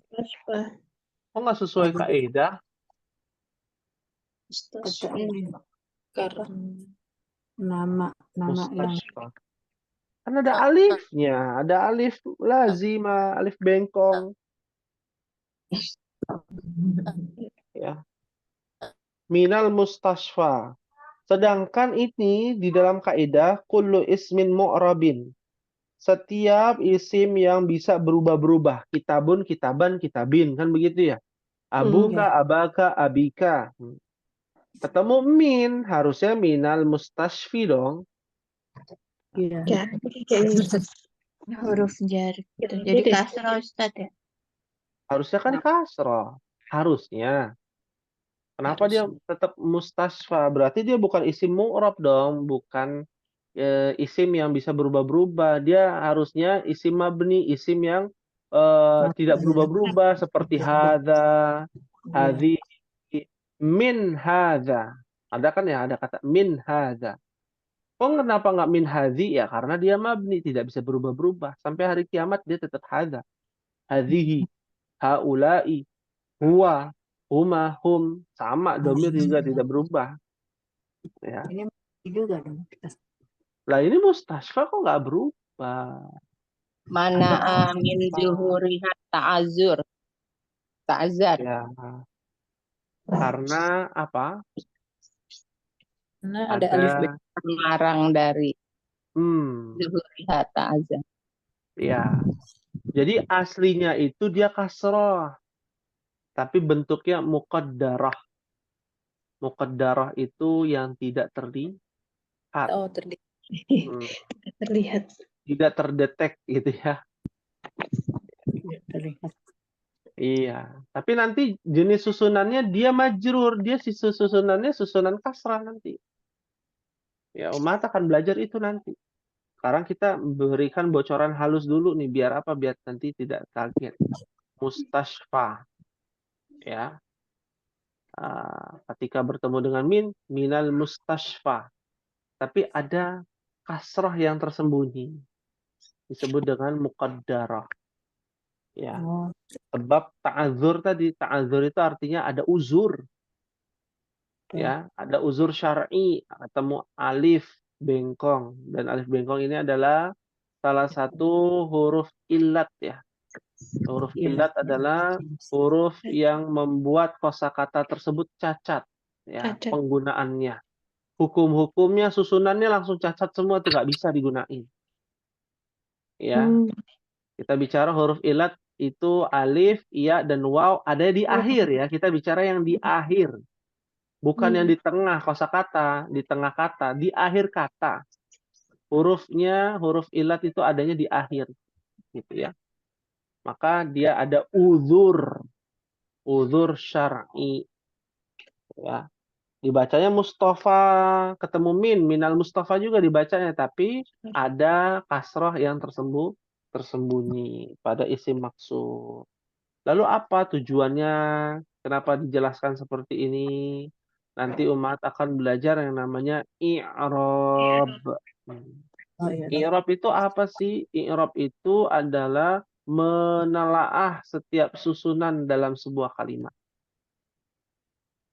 Kok nggak sesuai kaidah? Mustasfa. Nama yang Mustasfa. Kan ada alifnya, ada alif lazima, alif bengkong. Ya. Minal mustasfa. Sedangkan ini di dalam kaidah kullu ismin mu'rabin. Setiap isim yang bisa berubah-berubah. Kitabun, kitaban, kitabin. Kan begitu ya? Abuka, abaka, abika. Ketemu min, harusnya minal mustashfi dong. Iya. Huruf jar. Gitu. Jadi kasrah Ustaz ya. Harusnya kan kasroh. Harusnya. Kenapa dia tetap mustasfa? Berarti dia bukan isim mu'rab dong. Bukan isim yang bisa berubah-berubah. Dia harusnya isim mabni. Isim yang tidak berubah-berubah. Seperti hadza, hadhi, min hadza. Ada kan ya? Ada kata min hadza. Oh, kenapa nggak min hadhi ya? Karena dia mabni. Tidak bisa berubah-berubah. Sampai hari kiamat dia tetap hadza. Hadhihi, haula'i, huwa, huma, hum, sama domir juga tidak berubah. Ya. Ini juga dong. Lah ini mustasfa kok nggak berubah? Mana min zuhuriha ta'azur. Ta'azar. Ya. Karena apa? Karena ada alif B. Pengarang dari Hmm, zuhuriha ta'azar. ya. Jadi aslinya itu dia kasroh, tapi bentuknya muqaddarah. Muqaddarah itu yang tidak terlihat. Oh, terlihat. Hmm, Terlihat. tidak terdetek gitu ya. Terlihat. Iya, tapi nanti jenis susunannya dia majrur, dia susunannya susunan kasrah nanti. Ya, umat akan belajar itu nanti. Sekarang kita berikan bocoran halus dulu nih, biar apa? Biar nanti tidak kaget. Mustasfa, ya. Ketika bertemu dengan minal mustasfa. Tapi ada kasrah yang tersembunyi. Disebut dengan muqaddarah. Ya. Oh, Sebab ta'adzur tadi, ta'adzur itu artinya ada uzur. Ya, ada uzur syar'i, ketemu alif bengkong, dan alif bengkong ini adalah salah satu huruf illat ya. Huruf illat adalah huruf yang membuat kosakata tersebut cacat ya, penggunaannya. Hukum-hukumnya, susunannya langsung cacat semua, tuh nggak bisa digunain. Ya, kita bicara huruf illat itu alif, ya, dan waw ada di akhir ya. Kita bicara yang di akhir. Bukan yang di tengah kosakata, di tengah kata, di akhir kata. Hurufnya, huruf ilat itu adanya di akhir, gitu ya. Maka dia ada uzur syar'i. Ya. Dibacanya Mustafa, ketemu minal Mustafa juga dibacanya, tapi ada kasroh yang tersembunyi pada isim maksud. Lalu apa tujuannya? Kenapa dijelaskan seperti ini? Nanti umat akan belajar yang namanya i'rab. oh iya. I'rab itu apa sih? I'rab itu adalah menelaah setiap susunan dalam sebuah kalimat.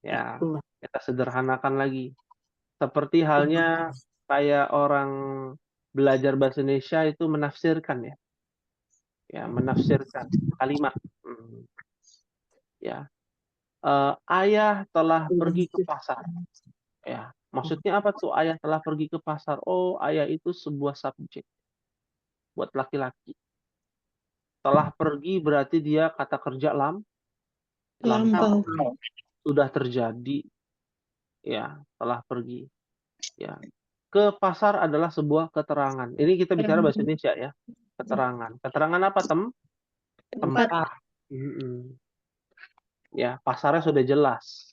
Ya, kita sederhanakan lagi. Seperti halnya kayak orang belajar bahasa Indonesia itu menafsirkan ya. Ya, menafsirkan kalimat. Ya. Ayah telah pergi ke pasar. Ya, maksudnya apa tuh ayah telah pergi ke pasar? Oh, ayah itu sebuah subjek buat laki-laki. Telah pergi berarti dia kata kerja lampau. Lampau. Sudah terjadi, ya, telah pergi. Ya. Ke pasar adalah sebuah keterangan. Ini kita bicara bahasa Indonesia ya. Keterangan. Keterangan apa, tempat. Mm-mm. Ya, pasarnya sudah jelas.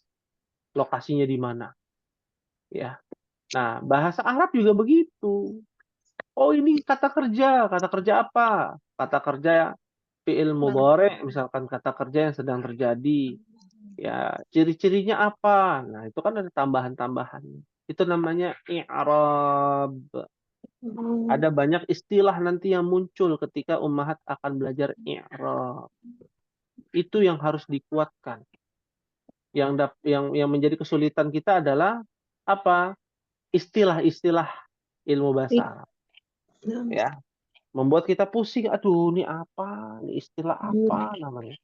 Lokasinya di mana. Ya. Nah, bahasa Arab juga begitu. Oh, ini kata kerja. Kata kerja apa? Kata kerja fi'il mudhari, misalkan kata kerja yang sedang terjadi. Ya, ciri-cirinya apa? Nah, itu kan ada tambahan-tambahan. Itu namanya i'rab. Ada banyak istilah nanti yang muncul ketika ummahat akan belajar i'rab. Itu yang harus dikuatkan. Yang menjadi kesulitan kita adalah apa? Istilah-istilah ilmu bahasa Arab. Ya, membuat kita pusing. Aduh, ini apa? Ini istilah apa namanya?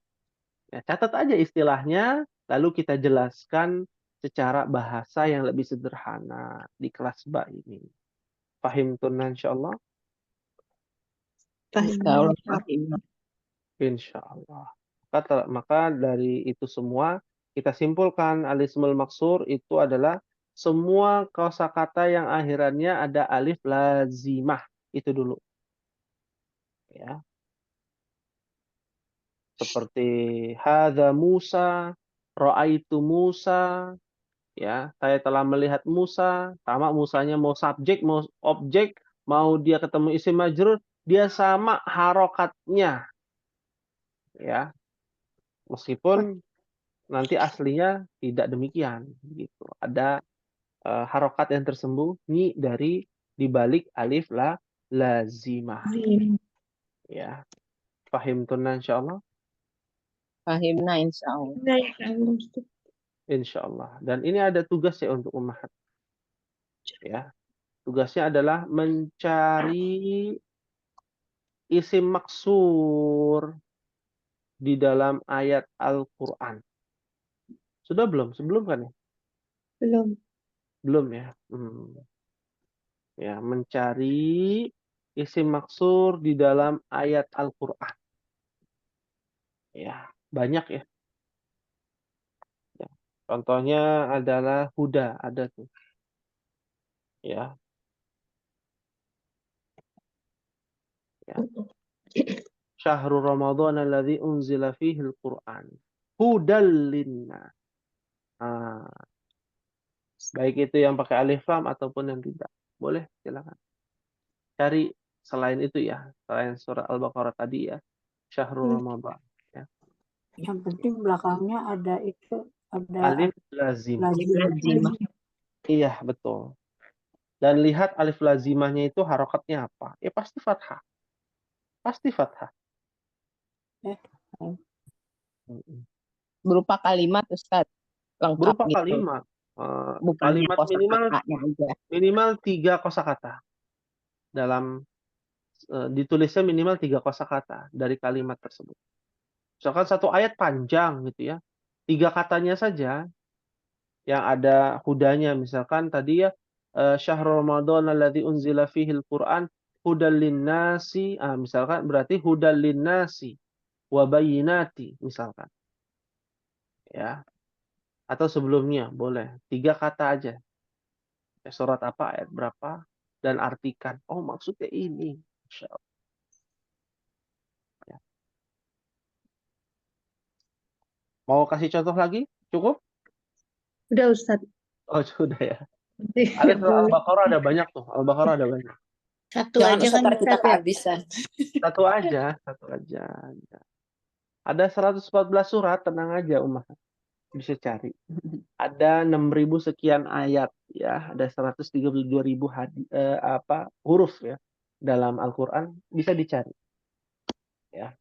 Ya, catat aja istilahnya, lalu kita jelaskan secara bahasa yang lebih sederhana di kelas ba ini. Fahim tunan insyaallah? Kalau pahim. Insyaallah. Maka dari itu semua kita simpulkan al-ismul maksur itu adalah semua kosakata yang akhirannya ada alif lazimah. Itu dulu. Ya. Seperti hadza Musa, ra'aitu Musa, ya, saya telah melihat Musa, sama Musanya mau subjek, mau objek, mau dia ketemu isim majrur, dia sama harokatnya, ya, meskipun nanti aslinya tidak demikian, gitu. Ada harokat yang tersembunyi dari dibalik alif lazimah, ya. Fahim tunan insyaallah. Fahimna insyaallah. Insyaallah. Dan ini ada tugas ya untuk ummahat, ya. Tugasnya adalah mencari isim maksur di dalam ayat Al-Quran. Sudah belum? Sebelum kan ya? Belum. Belum ya? Ya, mencari isim maksur di dalam ayat Al-Quran. Ya, banyak ya. Ya. Contohnya adalah huda, ada tuh. Ya. Ya. Syahrul Ramadan alladzi unzila fihi al-Qur'an. Hudal linnas. Baik itu yang pakai alif lam ataupun yang tidak. Boleh, silakan. Cari selain itu ya, selain surah Al-Baqarah tadi ya, Syahrul Ramadan. Ya. Yang penting belakangnya ada itu, ada Alif lazim. Lazimah. Iya, betul. Dan lihat alif lazimahnya itu harokatnya apa? Ya pasti fathah. Pasti fathah. Berupa kalimat, Ustaz. Lengkap Berupa gitu. kalimat. Bukannya Kalimat kosakatanya aja. minimal 3 kosakata. Dalam ditulisnya minimal 3 kosakata dari kalimat tersebut. Misalkan satu ayat panjang gitu ya. 3 katanya saja yang ada hudanya, misalkan tadi ya syahrul ramadan alladzi unzila fihil Qur'an hudal linnasi, misalkan berarti hudal linnasi wa bayyinati misalkan. Ya. Atau sebelumnya boleh 3 kata aja. Surat apa, ayat berapa, dan artikan. Oh, maksudnya ini. Insyaallah. Ya. Mau kasih contoh lagi? Cukup? Udah Ustaz. Oh, sudah ya. Ada surah Al-Baqarah ada banyak tuh. Al-Baqarah ada banyak. Satu Jangan aja kan Ustaz, kita Ustaz ya. kehabisan. Satu aja. Ada 114 surat, tenang aja Ummah. Bisa cari. Ada 6.000 sekian ayat ya, ada 132.000 huruf ya dalam Al-Qur'an, bisa dicari. Ya.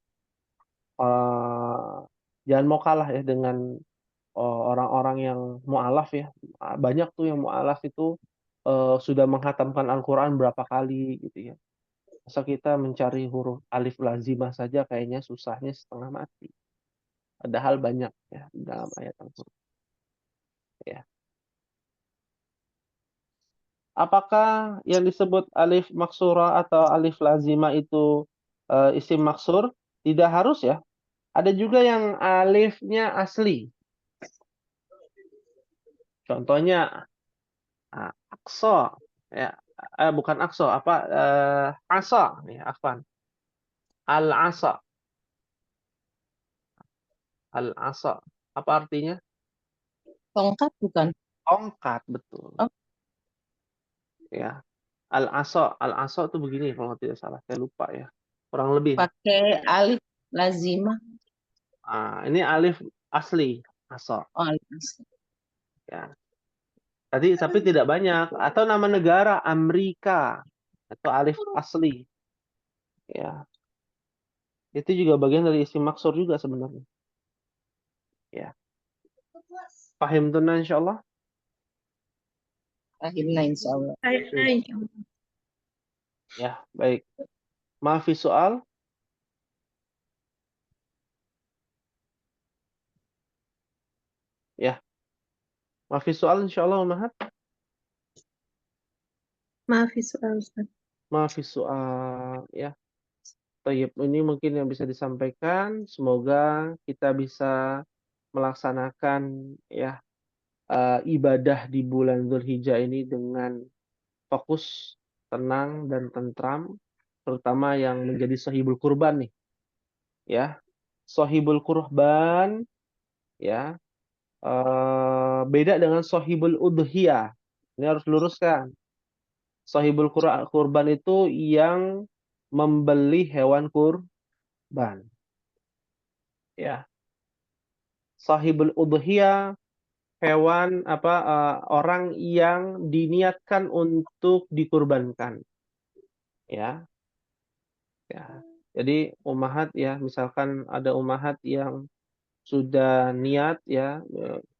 Jangan mau kalah ya dengan orang-orang yang mu'alaf ya. Banyak tuh yang mu'alaf itu sudah menghatamkan Al-Qur'an berapa kali gitu ya. Masa kita mencari huruf alif lazimah saja kayaknya susahnya setengah mati. Padahal banyak ya dalam ayat Al-Qur'an. Ya. Apakah yang disebut alif maksurah atau alif lazimah itu isim maksur? Tidak harus ya. Ada juga yang alifnya asli. Contohnya aqsa ya. Bukan aqsa, asa ya, afwan. Al-asa. Al-asa. Apa artinya? Tongkat bukan? Tongkat, betul. Oh. Ya. Al-asa itu begini kalau tidak salah. Saya lupa ya. Kurang lebih. Pakai alif lazimah. Ini alif asli, asa. Oh, alif lazimah. Ya. Tapi tidak banyak. Atau nama negara Amerika atau alif asli. Ya. Itu juga bagian dari isim maksur juga sebenarnya. Ya. Paham tuh insyaallah? Akhirnya insya Allah. Ya, baik. Maafi soal? Ya. Maafi soal insyaallah Umahat? Maafi soal, Ustaz. Maafi soal, ya. Tayyib, ini mungkin yang bisa disampaikan. Semoga kita bisa melaksanakan ya ibadah di bulan Dzulhijjah ini dengan fokus, tenang dan tentram, terutama yang menjadi sahibul kurban nih. Ya. Sahibul kurban ya. Beda dengan sahibul udhiyah. Ini harus luruskan. Sahibul kurban itu yang membeli hewan kurban. Ya. Sahibul udhiyah hewan orang yang diniatkan untuk dikurbankan. Ya. Ya. Jadi ummahat ya, misalkan ada ummahat yang sudah niat ya,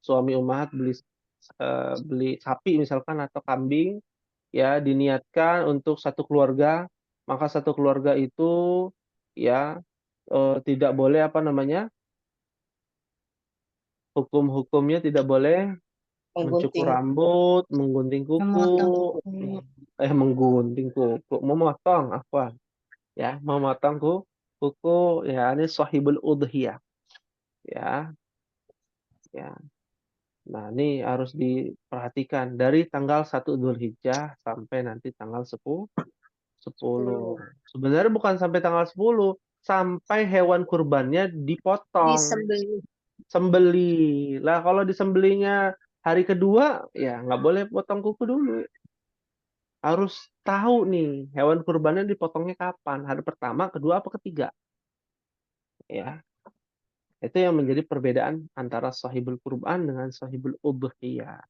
suami ummahat beli sapi misalkan atau kambing ya, diniatkan untuk satu keluarga, maka satu keluarga itu ya tidak boleh hukum-hukumnya tidak boleh mencukur Menggunting, rambut, menggunting kuku, Memotong kuku. menggunting kuku, memotong ya, memotong kuku ya, ini sahibul udhiyah ya. Ya. Nah, ini harus diperhatikan dari tanggal 1 Dzulhijjah sampai nanti tanggal 10. Sebenarnya bukan sampai tanggal 10, sampai hewan kurbannya dipotong, Disembelih. sembeli. Lah kalau disembelinya hari kedua, ya nggak boleh potong kuku dulu. Harus tahu nih, hewan kurbannya dipotongnya kapan? Hari pertama, kedua, apa ketiga? Ya. Itu yang menjadi perbedaan antara sahibul kurban dengan sahibul udhiyah.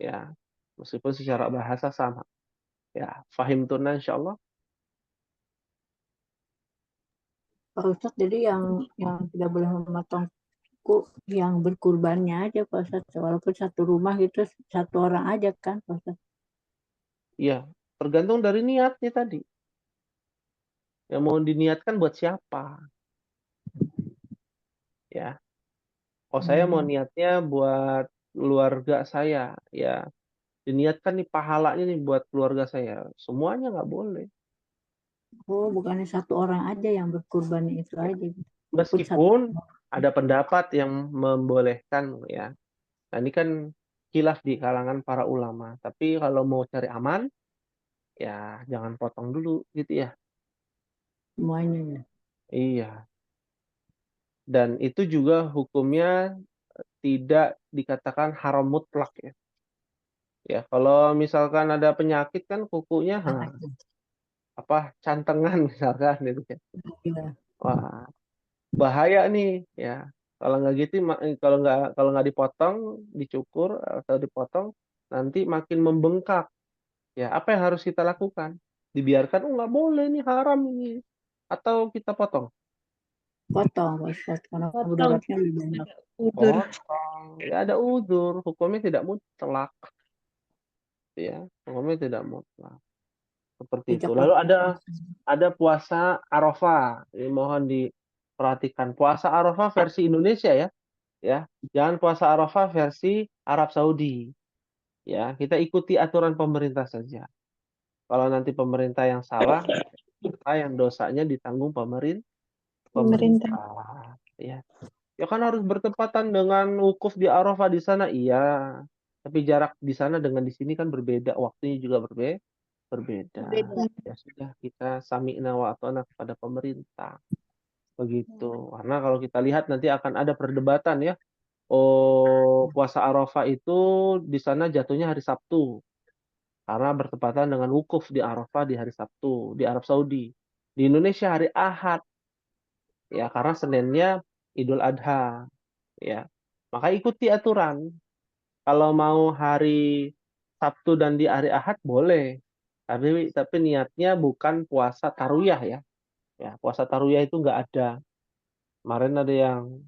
Ya. Meskipun secara bahasa sama. Ya, fahim tunna insyaallah. Pak Ustadz, jadi yang tidak boleh memotong kuku yang berkurbannya aja Pak Ustadz. Walaupun satu rumah gitu, satu orang aja kan Pak Ustadz. Iya, tergantung dari niatnya tadi. Yang mau diniatkan buat siapa? Ya. Oh, saya mau niatnya buat keluarga saya, ya. Diniatkan nih pahalanya nih buat keluarga saya. Semuanya nggak boleh. Oh, bukannya satu orang aja yang berkurban itu aja. Walaupun satu. Meskipun ada pendapat yang membolehkan ya. Nah, ini kan khilaf di kalangan para ulama. Tapi kalau mau cari aman, ya jangan potong dulu gitu ya. Semuanya ya. Iya. Dan itu juga hukumnya tidak dikatakan haram mutlak ya. Ya, kalau misalkan ada penyakit kan kukunya cantengan misalkan gitu ya. Iya. Wah, bahaya nih ya. Kalau nggak gitu, kalau nggak dipotong, dicukur atau dipotong, nanti makin membengkak. Ya, apa yang harus kita lakukan? Dibiarkan, oh nggak boleh nih, haram ini. Atau kita potong? Potong Pak Ustadz, karena Potong. mudaratnya lebih banyak. Udur. Potong. Ya ada udzur, hukumnya tidak mutlak. Ya, hukumnya tidak mutlak. Seperti itu. Lalu ada puasa Arafah. Ini mohon diperhatikan. Puasa Arafah versi Indonesia ya. Ya, jangan puasa Arafah versi Arab Saudi. Ya, kita ikuti aturan pemerintah saja. Kalau nanti pemerintah yang salah, maka yang dosanya ditanggung pemerintah. Ya. Ya kan harus bertepatan dengan wukuf di Arafah di sana, iya. Tapi jarak di sana dengan di sini kan berbeda, waktunya juga berbeda. Berbeda. Ya sudah, kita sami'na wa ata'na kepada pemerintah. Begitu. Karena kalau kita lihat nanti akan ada perdebatan ya. Oh, puasa Arafah itu di sana jatuhnya hari Sabtu. Karena bertepatan dengan wukuf di Arafah di hari Sabtu di Arab Saudi. Di Indonesia hari Ahad. Ya, karena Seninnya Idul Adha. Ya. Maka ikuti aturan. Kalau mau hari Sabtu dan di hari Ahad boleh. Tapi niatnya bukan puasa tarwiyah ya. Ya, puasa tarwiyah itu nggak ada. Kemarin ada yang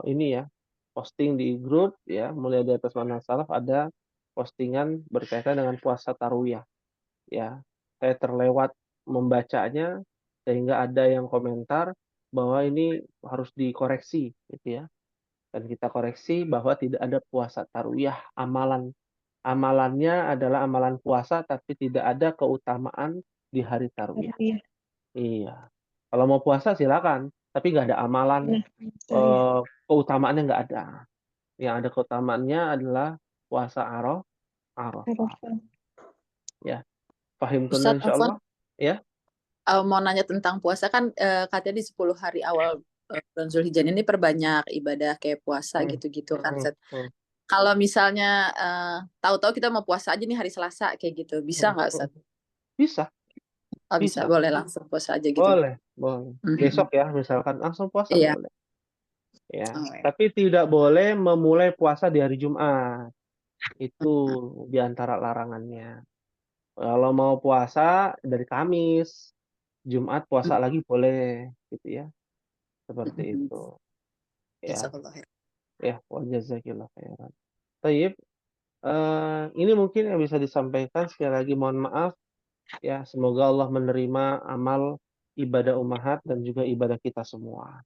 ini ya, posting di grup ya, mulai di atas mana salaf ada postingan berkaitan dengan puasa tarwiyah. Ya, saya terlewat membacanya sehingga ada yang komentar bahwa ini harus dikoreksi gitu ya. Dan kita koreksi bahwa tidak ada puasa tarwiyah, amalannya adalah amalan puasa tapi tidak ada keutamaan di hari tarwiyah. Iya. Kalau mau puasa silakan, tapi nggak ada amalan, keutamaannya nggak ada. Yang ada keutamaannya adalah puasa Arafah. Ya, paham Ustaz insya Afwan, Allah. Ya. mau nanya tentang puasa kan katanya di 10 hari awal bulan Zulhijjah ini perbanyak ibadah kayak puasa gitu-gitu kan, Ustaz. Kalau misalnya tahu-tahu kita mau puasa aja nih hari Selasa kayak gitu, bisa nggak, Ustaz? Bisa. Oh, bisa, boleh langsung puasa aja gitu. Boleh. Besok ya, misalkan langsung puasa boleh. Ya, tapi tidak boleh memulai puasa di hari Jumat. Itu di antara larangannya. Kalau mau puasa dari Kamis, Jumat puasa lagi boleh, gitu ya. Seperti itu. Ya. Ya, wa jazakillah khairan. Baik. Ini mungkin yang bisa disampaikan. Sekali lagi mohon maaf. Ya, semoga Allah menerima amal ibadah ummahat dan juga ibadah kita semua.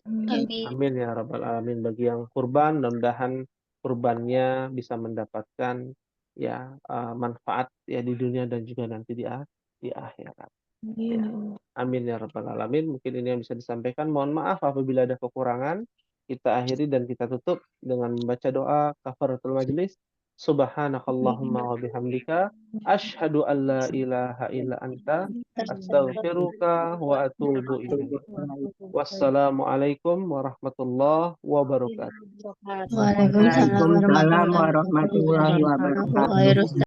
Amin ya rabbal alamin. Bagi yang kurban, mudah-mudahan kurbannya bisa mendapatkan ya manfaat ya di dunia dan juga nanti di akhirat. Ya. Amin ya rabbal alamin. Mungkin ini yang bisa disampaikan. Mohon maaf apabila ada kekurangan. Kita akhiri dan kita tutup dengan membaca doa kafaratul majlis. Subhanakallahumma wa bihamdika asyhadu an la ilaha illa anta astaghfiruka wa atubu ilaik. Wassalamualaikum warahmatullahi wabarakatuh. Waalaikumsalam Waalaikumsalam warahmatullahi wabarakatuh.